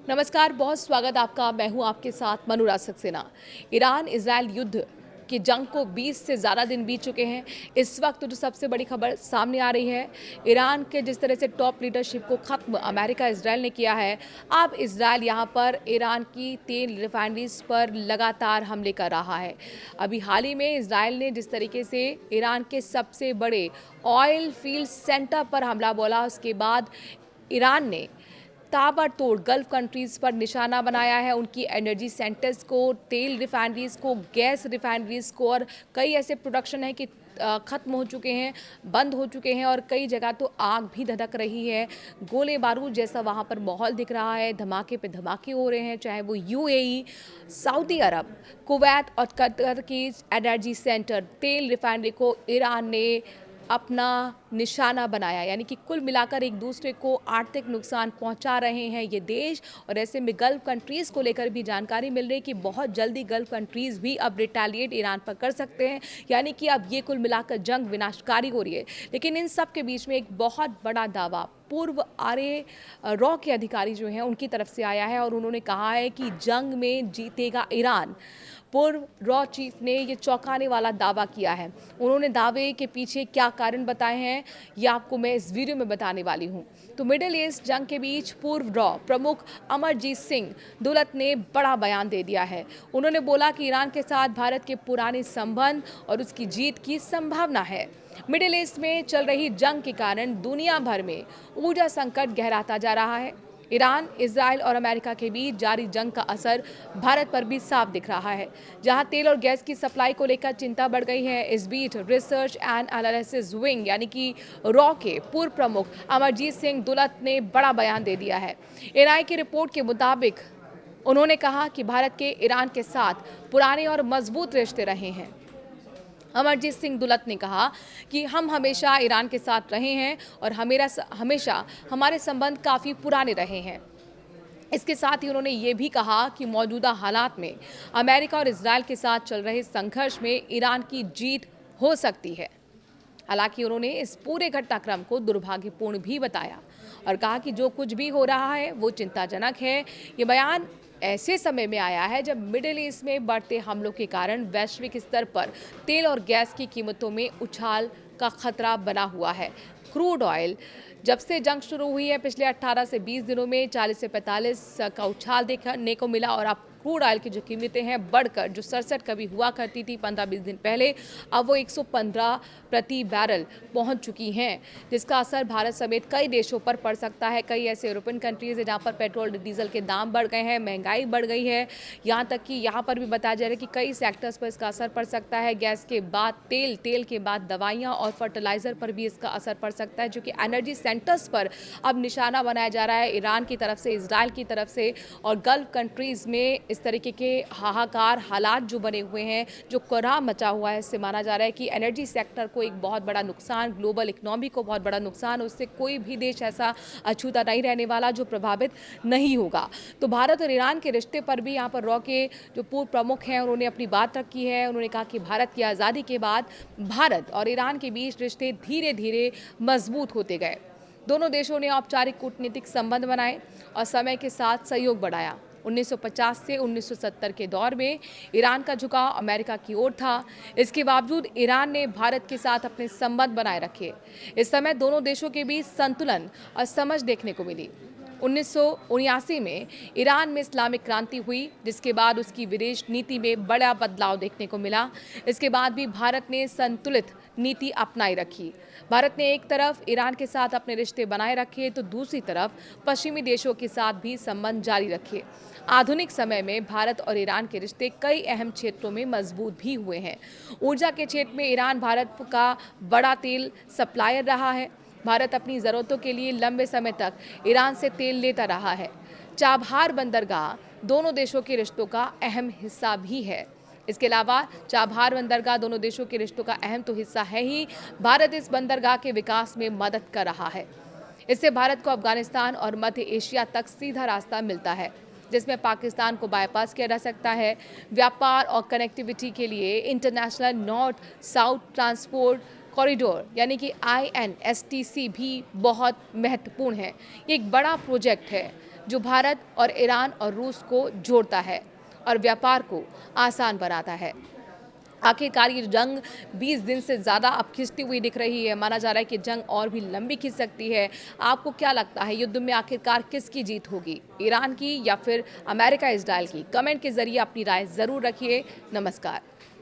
नमस्कार, बहुत स्वागत आपका। मैं हूं आपके साथ मनुराज सक्सेना। ईरान इजराइल युद्ध की जंग को 20 से ज़्यादा दिन बीत चुके हैं। इस वक्त जो सबसे बड़ी खबर सामने आ रही है, ईरान के जिस तरह से टॉप लीडरशिप को ख़त्म अमेरिका इजराइल ने किया है, अब इजराइल यहाँ पर ईरान की तेल रिफाइनरीज पर लगातार हमले कर रहा है। अभी हाल ही में इजराइल ने जिस तरीके से ईरान के सबसे बड़े ऑयल फील्ड सेंटर पर हमला बोला, उसके बाद ईरान ने ताबड़तोड़ गल्फ कंट्रीज़ पर निशाना बनाया है, उनकी एनर्जी सेंटर्स को, तेल रिफाइनरीज़ को, गैस रिफाइनरीज़ को, और कई ऐसे प्रोडक्शन है कि ख़त्म हो चुके हैं, बंद हो चुके हैं, और कई जगह तो आग भी धधक रही है। गोले बारूद जैसा वहाँ पर माहौल दिख रहा है, धमाके पे धमाके हो रहे हैं, चाहे वो यूएई, सऊदी अरब, कुवैत और कतर की एनर्जी सेंटर, तेल रिफाइनरी को ईरान ने अपना निशाना बनाया। यानी कि कुल मिलाकर एक दूसरे को आर्थिक नुकसान पहुंचा रहे हैं ये देश। और ऐसे में गल्फ कंट्रीज़ को लेकर भी जानकारी मिल रही है कि बहुत जल्दी गल्फ कंट्रीज़ भी अब रिटेलिएट ईरान पर कर सकते हैं। यानी कि अब ये कुल मिलाकर जंग विनाशकारी हो रही है। लेकिन इन सब के बीच में एक बहुत बड़ा दावा पूर्व आरए रॉ के अधिकारी जो हैं उनकी तरफ से आया है, और उन्होंने कहा है कि जंग में जीतेगा ईरान। पूर्व रॉ चीफ ने ये चौंकाने वाला दावा किया है। उन्होंने दावे के पीछे क्या कारण बताए हैं, ये आपको मैं इस वीडियो में बताने वाली हूँ। तो मिडिल ईस्ट जंग के बीच पूर्व रॉ प्रमुख अमरजीत सिंह दुलत ने बड़ा बयान दे दिया है। उन्होंने बोला कि ईरान के साथ भारत के पुराने संबंध और उसकी जीत की संभावना है। मिडिल ईस्ट में चल रही जंग के कारण दुनिया भर में ऊर्जा संकट गहराता जा रहा है। ईरान, इजराइल और अमेरिका के बीच जारी जंग का असर भारत पर भी साफ दिख रहा है, जहां तेल और गैस की सप्लाई को लेकर चिंता बढ़ गई है। इस बीच रिसर्च एंड एनालिसिस विंग यानी कि रॉ के पूर्व प्रमुख अमरजीत सिंह दुलत ने बड़ा बयान दे दिया है। एनआई की रिपोर्ट के मुताबिक उन्होंने कहा कि भारत के ईरान के साथ पुराने और मजबूत रिश्ते रहे हैं। अमरजीत सिंह दुलत ने कहा कि हम हमेशा ईरान के साथ रहे हैं और हमेशा हमारे संबंध काफ़ी पुराने रहे हैं। इसके साथ ही उन्होंने ये भी कहा कि मौजूदा हालात में अमेरिका और इजराइल के साथ चल रहे संघर्ष में ईरान की जीत हो सकती है। हालांकि उन्होंने इस पूरे घटनाक्रम को दुर्भाग्यपूर्ण भी बताया और कहा कि जो कुछ भी हो रहा है वो चिंताजनक है। ये बयान ऐसे समय में आया है जब मिडिल ईस्ट में बढ़ते हमलों के कारण वैश्विक स्तर पर तेल और गैस की कीमतों में उछाल का खतरा बना हुआ है। क्रूड ऑयल जब से जंग शुरू हुई है पिछले 18 से 20 दिनों में 40 से 45 का उछाल देखने को मिला, और अब क्रूड ऑयल की जो कीमतें हैं बढ़कर जो 67 कभी हुआ करती थी 15-20 दिन पहले, अब वो 115 प्रति बैरल पहुंच चुकी हैं, जिसका असर भारत समेत कई देशों पर पड़ सकता है। कई ऐसे यूरोपियन कंट्रीज है जहां पर पेट्रोल डीजल के दाम बढ़ गए हैं, महंगाई बढ़ गई है। यहाँ तक कि यहाँ पर भी बताया जा रहा है कि कई सेक्टर्स पर इसका असर पड़ सकता है। गैस के बाद तेल, तेल के बाद दवाइयाँ और फर्टिलाइजर पर भी इसका असर पड़ सकता है, जो कि एनर्जी सेंटर्स पर अब निशाना बनाया जा रहा है ईरान की तरफ से, इजराइल की तरफ से। और गल्फ कंट्रीज़ में इस तरीके के हाहाकार हालात जो बने हुए हैं, जो कोहराम मचा हुआ है, इससे माना जा रहा है कि एनर्जी सेक्टर को एक बहुत बड़ा नुकसान, ग्लोबल इकोनॉमी को बहुत बड़ा नुकसान, उससे कोई भी देश ऐसा अछूता नहीं रहने वाला जो प्रभावित नहीं होगा। तो भारत और ईरान के रिश्ते पर भी यहाँ पर रॉ के जो पूर्व प्रमुख हैं उन्होंने अपनी बात रखी है। उन्होंने कहा कि भारत की आज़ादी के बाद भारत और ईरान के बीच रिश्ते धीरे धीरे मजबूत होते गए। दोनों देशों ने औपचारिक कूटनीतिक संबंध बनाए और समय के साथ सहयोग बढ़ाया। 1950 से 1970 के दौर में ईरान का झुकाव अमेरिका की ओर था। इसके बावजूद ईरान ने भारत के साथ अपने संबंध बनाए रखे। इस समय दोनों देशों के बीच संतुलन और समझ देखने को मिली। 1979 में ईरान में इस्लामिक क्रांति हुई, जिसके बाद उसकी विदेश नीति में बड़ा बदलाव देखने को मिला। इसके बाद भी भारत ने संतुलित नीति अपनाई रखी। भारत ने एक तरफ ईरान के साथ अपने रिश्ते बनाए रखे, तो दूसरी तरफ पश्चिमी देशों के साथ भी संबंध जारी रखे। आधुनिक समय में भारत और ईरान के रिश्ते कई अहम क्षेत्रों में मजबूत भी हुए हैं। ऊर्जा के क्षेत्र में ईरान भारत का बड़ा तेल सप्लायर रहा है। भारत अपनी ज़रूरतों के लिए लंबे समय तक ईरान से तेल लेता रहा है। चाबहार बंदरगाह दोनों देशों के रिश्तों का अहम हिस्सा भी है। इसके अलावा चाबहार बंदरगाह दोनों देशों के रिश्तों का अहम तो हिस्सा है ही, भारत इस बंदरगाह के विकास में मदद कर रहा है। इससे भारत को अफगानिस्तान और मध्य एशिया तक सीधा रास्ता मिलता है, जिसमें पाकिस्तान को बाईपास किया जा सकता है। व्यापार और कनेक्टिविटी के लिए international north south transport corridor यानी कि INSTC भी बहुत महत्वपूर्ण है। ये एक बड़ा प्रोजेक्ट है। जो भारत और ईरान और रूस को जोड़ता है और व्यापार को आसान बनाता है। आखिरकार ये जंग 20 दिन से ज़्यादा अब खिंचती हुई दिख रही है। माना जा रहा है कि जंग और भी लंबी खिंच सकती है। आपको क्या लगता है, युद्ध में आखिरकार किसकी जीत होगी, ईरान की या फिर अमेरिका इजराइल की? कमेंट के जरिए अपनी राय ज़रूर रखिए। नमस्कार।